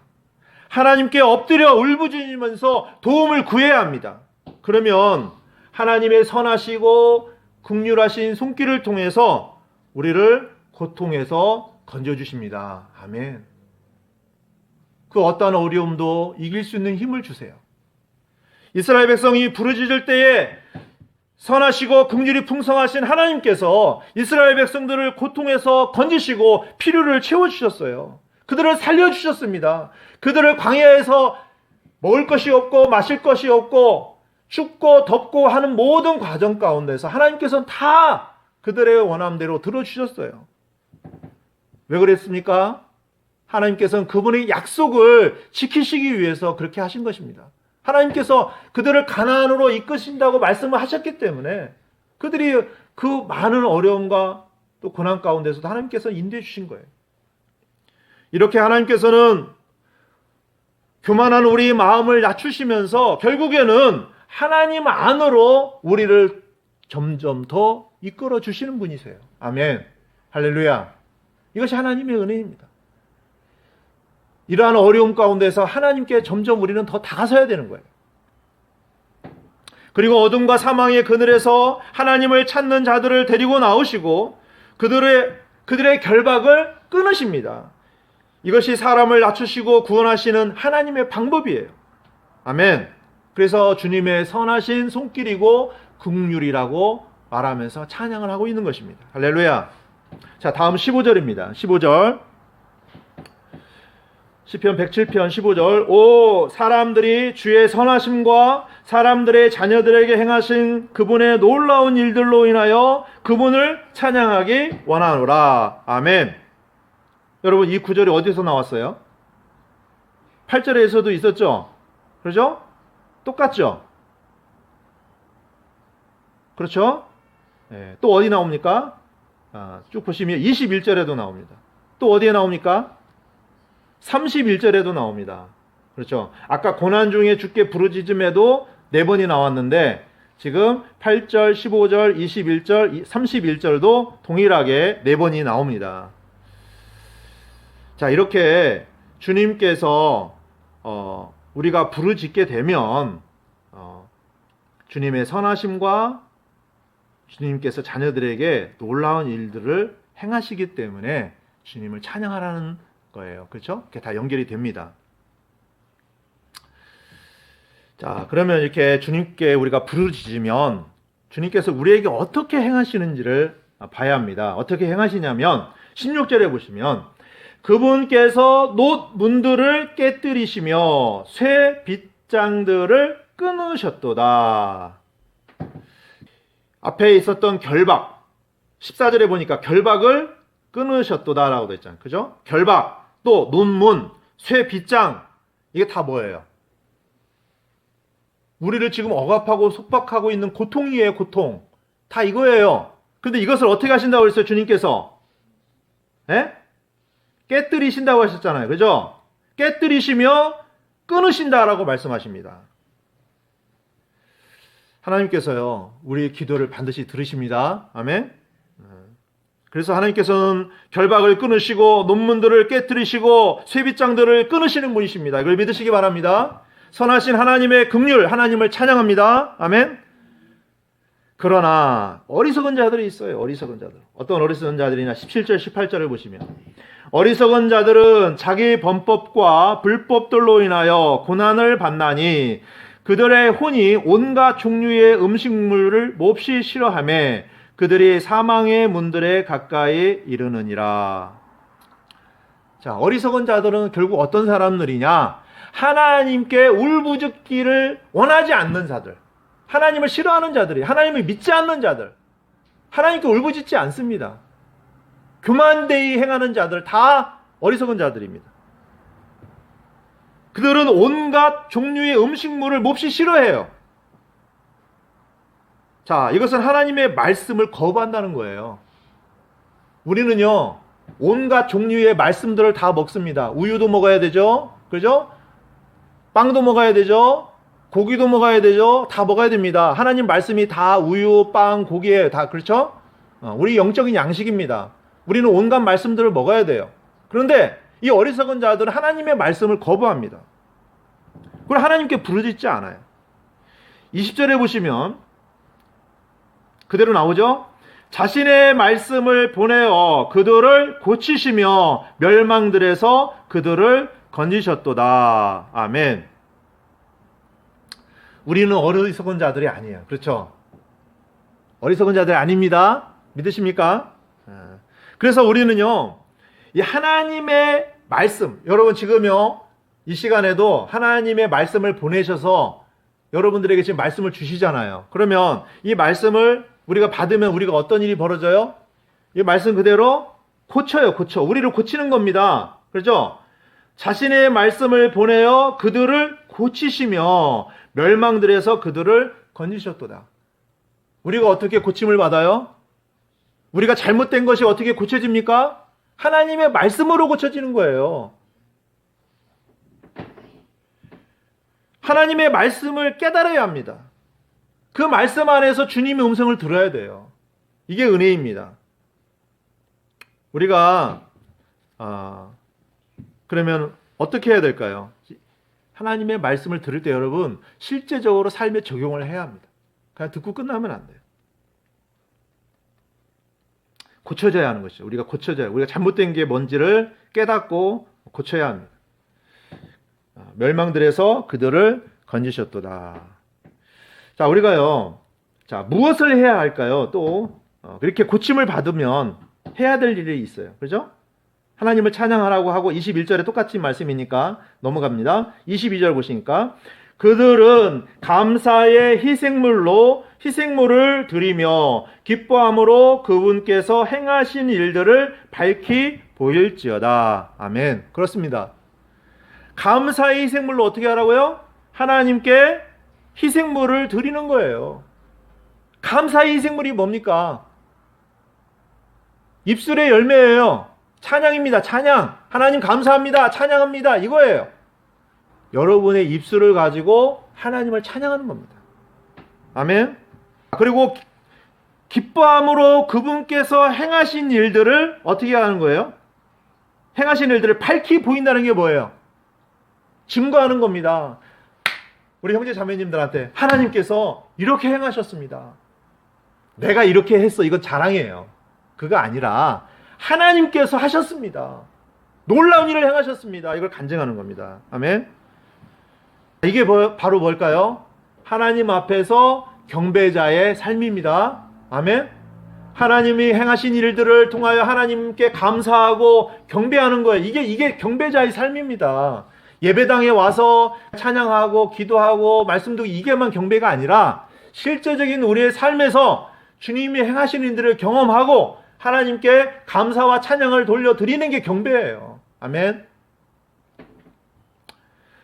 하나님께 엎드려 울부짖으면서 도움을 구해야 합니다. 그러면 하나님의 선하시고 긍휼하신 손길을 통해서 우리를 고통에서 건져주십니다. 아멘. 그 어떠한 어려움도 이길 수 있는 힘을 주세요. 이스라엘 백성이 부르짖을 때에 선하시고 긍휼이 풍성하신 하나님께서 이스라엘 백성들을 고통에서 건지시고 필요를 채워주셨어요. 그들을 살려주셨습니다. 그들을 광야에서 먹을 것이 없고 마실 것이 없고 춥고 덥고 하는 모든 과정 가운데서 하나님께서는 다 그들의 원함대로 들어주셨어요. 왜 그랬습니까? 하나님께서는 그분의 약속을 지키시기 위해서 그렇게 하신 것입니다. 하나님께서 그들을 가나안으로 이끄신다고 말씀을 하셨기 때문에 그들이 그 많은 어려움과 또 고난 가운데서도 하나님께서 인도해 주신 거예요. 이렇게 하나님께서는 교만한 우리 마음을 낮추시면서 결국에는 하나님 안으로 우리를 점점 더 이끌어 주시는 분이세요. 아멘. 할렐루야. 이것이 하나님의 은혜입니다. 이러한 어려움 가운데서 하나님께 점점 우리는 더 다가서야 되는 거예요. 그리고 어둠과 사망의 그늘에서 하나님을 찾는 자들을 데리고 나오시고 그들의 결박을 끊으십니다. 이것이 사람을 낮추시고 구원하시는 하나님의 방법이에요. 아멘. 그래서 주님의 선하신 손길이고 긍휼이라고 말하면서 찬양을 하고 있는 것입니다. 할렐루야. 자, 다음 15절입니다. 15절. 시편 107편 15절 오 사람들이 주의 선하심과 사람들의 자녀들에게 행하신 그분의 놀라운 일들로 인하여 그분을 찬양하기 원하노라. 아멘. 여러분 이 구절이 어디서 나왔어요? 8절에서도 있었죠? 그렇죠? 똑같죠? 그렇죠? 네. 또 어디 나옵니까? 쭉 보시면 21절에도 나옵니다. 또 어디에 나옵니까? 31절에도 나옵니다. 그렇죠? 아까 고난 중에 주께 부르짖음에도 4번이 나왔는데 지금 8절, 15절, 21절, 31절도 동일하게 4번이 나옵니다. 자, 이렇게 주님께서 우리가 부르짖게 되면 주님의 선하심과 주님께서 자녀들에게 놀라운 일들을 행하시기 때문에 주님을 찬양하라는 거예요. 그렇죠? 그게 다 연결이 됩니다. 자, 그러면 이렇게 주님께 우리가 부르짖으면 주님께서 우리에게 어떻게 행하시는지를 봐야 합니다. 어떻게 행하시냐면 16절에 보시면 그분께서 놋 문들을 깨뜨리시며 쇠 빗장들을 끊으셨도다. 앞에 있었던 결박 14절에 보니까 결박을 끊으셨도다라고 되어 있잖아요. 그죠? 결박, 또 논문, 쇠 빗장 이게 다 뭐예요? 우리를 지금 억압하고 속박하고 있는 고통이에요. 고통. 다 이거예요. 근데 이것을 어떻게 하신다고 그랬어요? 주님께서. 예? 깨뜨리신다고 하셨잖아요. 그죠? 깨뜨리시며 끊으신다라고 말씀하십니다. 하나님께서요. 우리의 기도를 반드시 들으십니다. 아멘. 그래서 하나님께서는 결박을 끊으시고 논문들을 깨뜨리시고 쇠빗장들을 끊으시는 분이십니다. 이걸 믿으시기 바랍니다. 선하신 하나님의 긍휼, 하나님을 찬양합니다. 아멘. 그러나 어리석은 자들이 있어요. 어리석은 자들. 어떤 어리석은 자들이냐? 17절, 18절을 보시면 어리석은 자들은 자기 범법과 불법들로 인하여 고난을 받나니 그들의 혼이 온갖 종류의 음식물을 몹시 싫어하며 그들이 사망의 문들에 가까이 이르느니라. 자, 어리석은 자들은 결국 어떤 사람들이냐? 하나님께 울부짖기를 원하지 않는 자들, 하나님을 싫어하는 자들이, 하나님을 믿지 않는 자들, 하나님께 울부짖지 않습니다. 교만되이 행하는 자들 다 어리석은 자들입니다. 그들은 온갖 종류의 음식물을 몹시 싫어해요. 자, 이것은 하나님의 말씀을 거부한다는 거예요. 우리는요, 온갖 종류의 말씀들을 다 먹습니다. 우유도 먹어야 되죠? 그죠? 빵도 먹어야 되죠? 고기도 먹어야 되죠? 다 먹어야 됩니다. 하나님 말씀이 다 우유, 빵, 고기예요. 다 그렇죠? 우리 영적인 양식입니다. 우리는 온갖 말씀들을 먹어야 돼요. 그런데 이 어리석은 자들은 하나님의 말씀을 거부합니다. 그리고 하나님께 부르짖지 않아요. 20절에 보시면 그대로 나오죠? 자신의 말씀을 보내어 그들을 고치시며 멸망들에서 그들을 건지셨도다. 아멘. 우리는 어리석은 자들이 아니에요. 그렇죠? 어리석은 자들이 아닙니다. 믿으십니까? 그래서 우리는요, 이 하나님의 말씀, 여러분 지금요, 이 시간에도 하나님의 말씀을 보내셔서 여러분들에게 지금 말씀을 주시잖아요. 그러면 이 말씀을 우리가 받으면 우리가 어떤 일이 벌어져요? 이 말씀 그대로 고쳐요. 고쳐. 우리를 고치는 겁니다. 그렇죠? 자신의 말씀을 보내어 그들을 고치시며 멸망들에서 그들을 건지셨도다. 우리가 어떻게 고침을 받아요? 우리가 잘못된 것이 어떻게 고쳐집니까? 하나님의 말씀으로 고쳐지는 거예요. 하나님의 말씀을 깨달아야 합니다. 그 말씀 안에서 주님의 음성을 들어야 돼요. 이게 은혜입니다. 우리가 그러면 어떻게 해야 될까요? 하나님의 말씀을 들을 때 여러분 실제적으로 삶에 적용을 해야 합니다. 그냥 듣고 끝나면 안 돼요. 고쳐져야 하는 것이죠. 우리가 고쳐져야, 우리가 잘못된 게 뭔지를 깨닫고 고쳐야 합니다. 멸망들에서 그들을 건지셨도다. 자, 우리가요, 자, 무엇을 해야 할까요? 또, 그렇게 고침을 받으면 해야 될 일이 있어요. 그죠? 하나님을 찬양하라고 하고 21절에 똑같이 말씀이니까 넘어갑니다. 22절 보시니까 그들은 감사의 희생물을 드리며 기뻐함으로 그분께서 행하신 일들을 밝히 보일지어다. 아멘. 그렇습니다. 감사의 희생물로 어떻게 하라고요? 하나님께 희생물을 드리는 거예요. 감사의 희생물이 뭡니까? 입술의 열매예요. 찬양입니다. 찬양. 하나님 감사합니다. 찬양합니다. 이거예요. 여러분의 입술을 가지고 하나님을 찬양하는 겁니다. 아멘. 그리고 기뻐함으로 그분께서 행하신 일들을 어떻게 하는 거예요? 행하신 일들을 밝히 보인다는 게 뭐예요? 증거하는 겁니다. 우리 형제 자매님들한테 하나님께서 이렇게 행하셨습니다. 내가 이렇게 했어. 이건 자랑이에요. 그거 아니라 하나님께서 하셨습니다. 놀라운 일을 행하셨습니다. 이걸 간증하는 겁니다. 아멘. 이게 바로 뭘까요? 하나님 앞에서 경배자의 삶입니다. 아멘. 하나님이 행하신 일들을 통하여 하나님께 감사하고 경배하는 거예요. 이게 경배자의 삶입니다. 예배당에 와서 찬양하고 기도하고 말씀 듣고 이게만 경배가 아니라 실제적인 우리의 삶에서 주님이 행하신 일들을 경험하고 하나님께 감사와 찬양을 돌려드리는 게 경배예요. 아멘.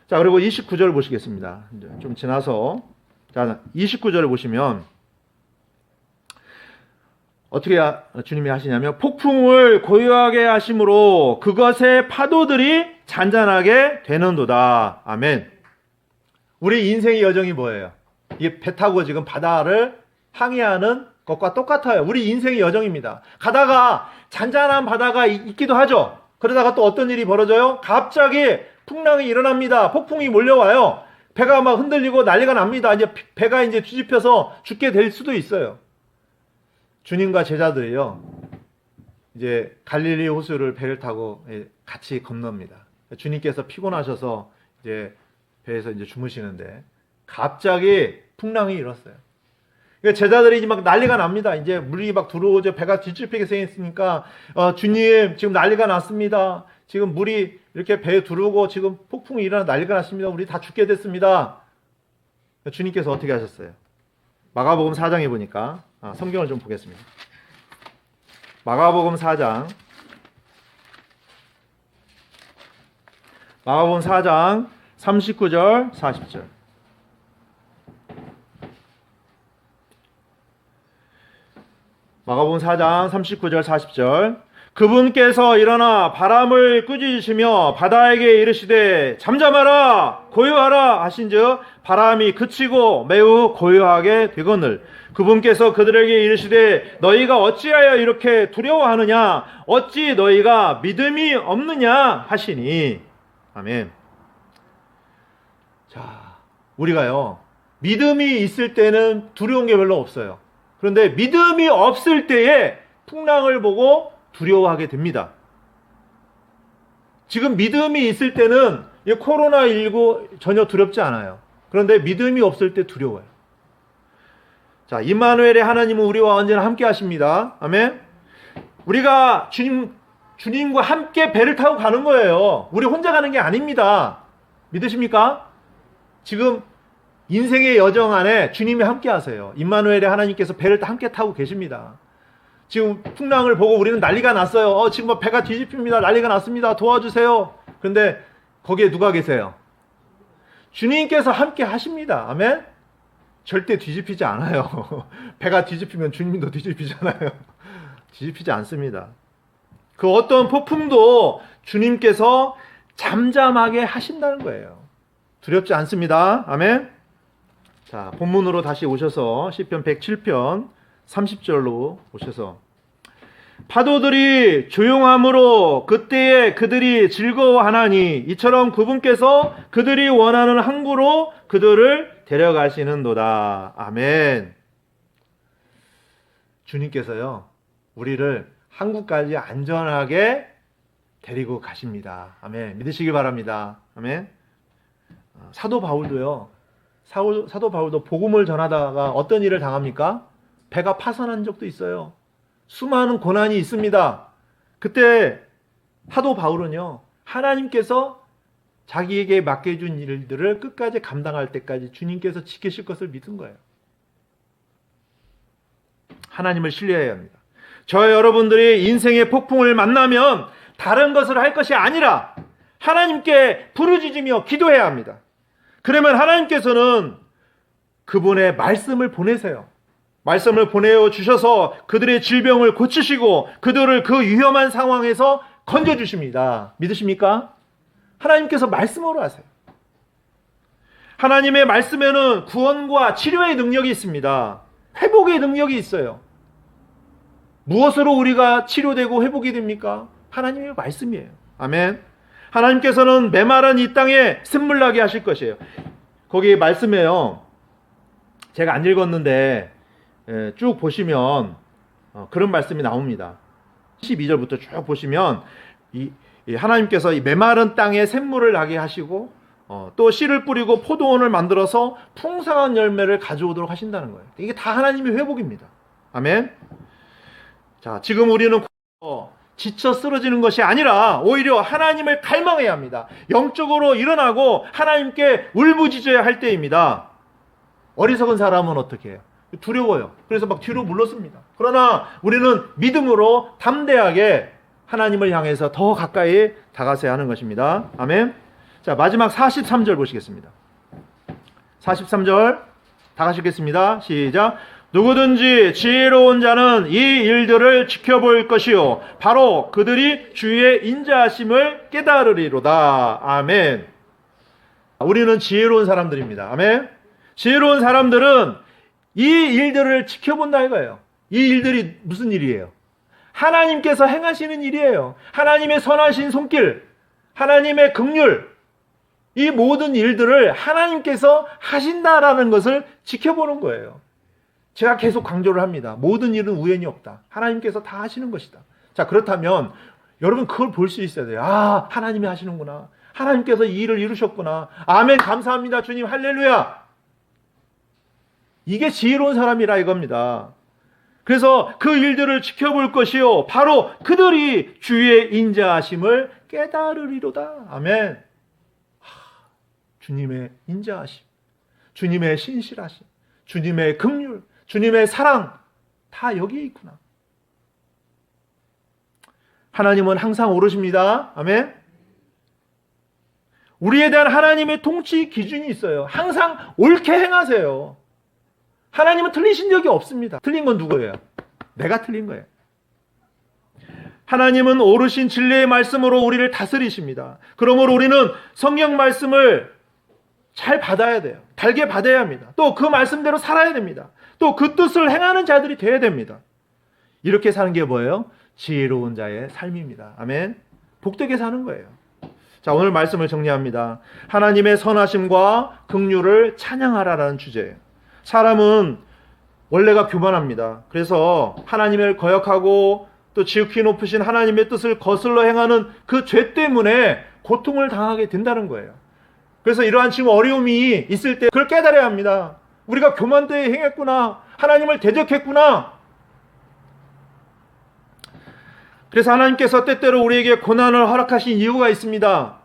자, 그리고 29절 보시겠습니다. 좀 지나서. 자, 29절을 보시면 어떻게 주님이 하시냐면 폭풍을 고요하게 하심으로 그것의 파도들이 잔잔하게 되는도다. 아멘. 우리 인생의 여정이 뭐예요? 이 배 타고 지금 바다를 항해하는 것과 똑같아요. 우리 인생의 여정입니다. 가다가 잔잔한 바다가 있기도 하죠. 그러다가 또 어떤 일이 벌어져요? 갑자기 풍랑이 일어납니다. 폭풍이 몰려와요. 배가 막 흔들리고 난리가 납니다. 이제 배가 이제 뒤집혀서 죽게 될 수도 있어요. 주님과 제자들이요, 이제 갈릴리 호수를 배를 타고 같이 건넙니다. 주님께서 피곤하셔서 이제 배에서 이제 주무시는데 갑자기 풍랑이 일었어요. 제자들이 이제 막 난리가 납니다. 이제 물이 막 들어오죠. 배가 뒤집히게 생겼으니까 주님 지금 난리가 났습니다. 지금 물이 이렇게 배에 들어오고 지금 폭풍이 일어나 난리가 났습니다. 우리 다 죽게 됐습니다. 주님께서 어떻게 하셨어요? 마가복음 4장에 보니까 성경을 좀 보겠습니다. 마가복음 4장 39절 40절. 마가복음 4장 39절 40절. 그분께서 일어나 바람을 꾸짖으시며 바다에게 이르시되 잠잠하라 고요하라 하신즉 바람이 그치고 매우 고요하게 되거늘 그분께서 그들에게 이르시되 너희가 어찌하여 이렇게 두려워하느냐 어찌 너희가 믿음이 없느냐 하시니. 아멘. 자, 우리가요 믿음이 있을 때는 두려운 게 별로 없어요. 그런데 믿음이 없을 때에 풍랑을 보고 두려워하게 됩니다. 지금 믿음이 있을 때는 이 코로나19 전혀 두렵지 않아요. 그런데 믿음이 없을 때 두려워요. 자, 임마누엘의 하나님은 우리와 언제나 함께 하십니다. 아멘. 우리가 주님과 함께 배를 타고 가는 거예요. 우리 혼자 가는 게 아닙니다. 믿으십니까? 지금 인생의 여정 안에 주님이 함께 하세요. 임마누엘의 하나님께서 배를 함께 타고 계십니다. 지금 풍랑을 보고 우리는 난리가 났어요. 지금 배가 뒤집힙니다. 난리가 났습니다. 도와주세요. 그런데 거기에 누가 계세요? 주님께서 함께 하십니다. 아멘? 절대 뒤집히지 않아요. 배가 뒤집히면 주님도 뒤집히잖아요. 뒤집히지 않습니다. 그 어떤 폭풍도 주님께서 잠잠하게 하신다는 거예요. 두렵지 않습니다. 아멘? 자, 본문으로 다시 오셔서 시편 107편 30절로 오셔서 파도들이 조용함으로 그때에 그들이 즐거워하나니 이처럼 그분께서 그들이 원하는 항구로 그들을 데려가시는도다. 아멘. 주님께서요 우리를 항구까지 안전하게 데리고 가십니다. 아멘. 믿으시기 바랍니다. 아멘. 사도 바울도요 사도 바울도 복음을 전하다가 어떤 일을 당합니까? 배가 파산한 적도 있어요. 수많은 고난이 있습니다. 그때 사도 바울은요, 하나님께서 자기에게 맡겨준 일들을 끝까지 감당할 때까지 주님께서 지키실 것을 믿은 거예요. 하나님을 신뢰해야 합니다. 저 여러분들이 인생의 폭풍을 만나면 다른 것을 할 것이 아니라 하나님께 부르짖으며 기도해야 합니다. 그러면 하나님께서는 그분의 말씀을 보내세요. 말씀을 보내어 주셔서 그들의 질병을 고치시고 그들을 그 위험한 상황에서 건져주십니다. 믿으십니까? 하나님께서 말씀으로 하세요. 하나님의 말씀에는 구원과 치료의 능력이 있습니다. 회복의 능력이 있어요. 무엇으로 우리가 치료되고 회복이 됩니까? 하나님의 말씀이에요. 아멘. 하나님께서는 메마른 이 땅에 샘물나게 하실 것이에요. 거기 말씀에요, 제가 안 읽었는데 쭉 보시면 그런 말씀이 나옵니다. 12절부터 쭉 보시면 하나님께서 이 메마른 땅에 샘물을 나게 하시고 또 씨를 뿌리고 포도원을 만들어서 풍성한 열매를 가져오도록 하신다는 거예요. 이게 다 하나님의 회복입니다. 아멘. 자, 지금 우리는 지쳐 쓰러지는 것이 아니라 오히려 하나님을 갈망해야 합니다. 영적으로 일어나고 하나님께 울부짖어야 할 때입니다. 어리석은 사람은 어떻게 해요? 두려워요. 그래서 막 뒤로 물러섭니다. 그러나 우리는 믿음으로 담대하게 하나님을 향해서 더 가까이 다가서야 하는 것입니다. 아멘. 자, 마지막 43절 보시겠습니다. 43절 다 같이 읽겠습니다. 시작. 누구든지 지혜로운 자는 이 일들을 지켜볼 것이요 바로 그들이 주의 인자하심을 깨달으리로다. 아멘. 우리는 지혜로운 사람들입니다. 아멘. 지혜로운 사람들은 이 일들을 지켜본다 이거예요. 이 일들이 무슨 일이에요? 하나님께서 행하시는 일이에요. 하나님의 선하신 손길, 하나님의 긍휼, 이 모든 일들을 하나님께서 하신다라는 것을 지켜보는 거예요. 제가 계속 강조를 합니다. 모든 일은 우연이 없다. 하나님께서 다 하시는 것이다. 자, 그렇다면 여러분 그걸 볼 수 있어야 돼요. 아, 하나님이 하시는구나. 하나님께서 이 일을 이루셨구나. 아멘, 감사합니다. 주님, 할렐루야. 이게 지혜로운 사람이라 이겁니다. 그래서 그 일들을 지켜볼 것이요 바로 그들이 주의 인자하심을 깨달으리로다. 아멘. 주님의 인자하심, 주님의 신실하심, 주님의 긍휼, 주님의 사랑 다 여기에 있구나. 하나님은 항상 오르십니다. 아멘. 우리에 대한 하나님의 통치 기준이 있어요. 항상 옳게 행하세요. 하나님은 틀리신 적이 없습니다. 틀린 건 누구예요? 내가 틀린 거예요. 하나님은 오르신 진리의 말씀으로 우리를 다스리십니다. 그러므로 우리는 성경 말씀을 잘 받아야 돼요. 달게 받아야 합니다. 또 그 말씀대로 살아야 됩니다. 또 그 뜻을 행하는 자들이 되어야 됩니다. 이렇게 사는 게 뭐예요? 지혜로운 자의 삶입니다. 아멘. 복되게 사는 거예요. 자, 오늘 말씀을 정리합니다. 하나님의 선하심과 긍휼을 찬양하라라는 주제예요. 사람은 원래가 교만합니다. 그래서 하나님을 거역하고 또 지극히 높으신 하나님의 뜻을 거슬러 행하는 그 죄 때문에 고통을 당하게 된다는 거예요. 그래서 이러한 지금 어려움이 있을 때 그걸 깨달아야 합니다. 우리가 교만되게 행했구나. 하나님을 대적했구나. 그래서 하나님께서 때때로 우리에게 고난을 허락하신 이유가 있습니다.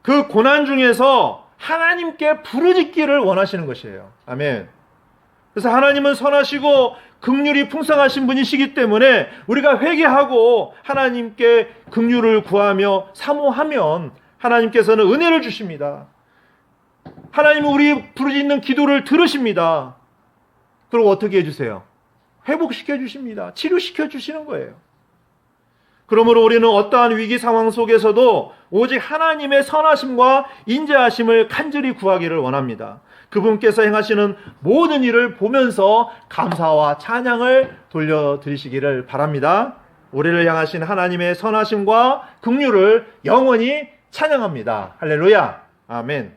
그 고난 중에서 하나님께 부르짖기를 원하시는 것이에요. 아멘. 그래서 하나님은 선하시고 긍휼이 풍성하신 분이시기 때문에 우리가 회개하고 하나님께 긍휼을 구하며 사모하면 하나님께서는 은혜를 주십니다. 하나님은 우리 부르짖는 기도를 들으십니다. 그리고 어떻게 해주세요? 회복시켜 주십니다. 치료시켜 주시는 거예요. 그러므로 우리는 어떠한 위기 상황 속에서도 오직 하나님의 선하심과 인자하심을 간절히 구하기를 원합니다. 그분께서 행하시는 모든 일을 보면서 감사와 찬양을 돌려드리시기를 바랍니다. 우리를 향하신 하나님의 선하심과 긍휼을 영원히 찬양합니다. 할렐루야. 아멘.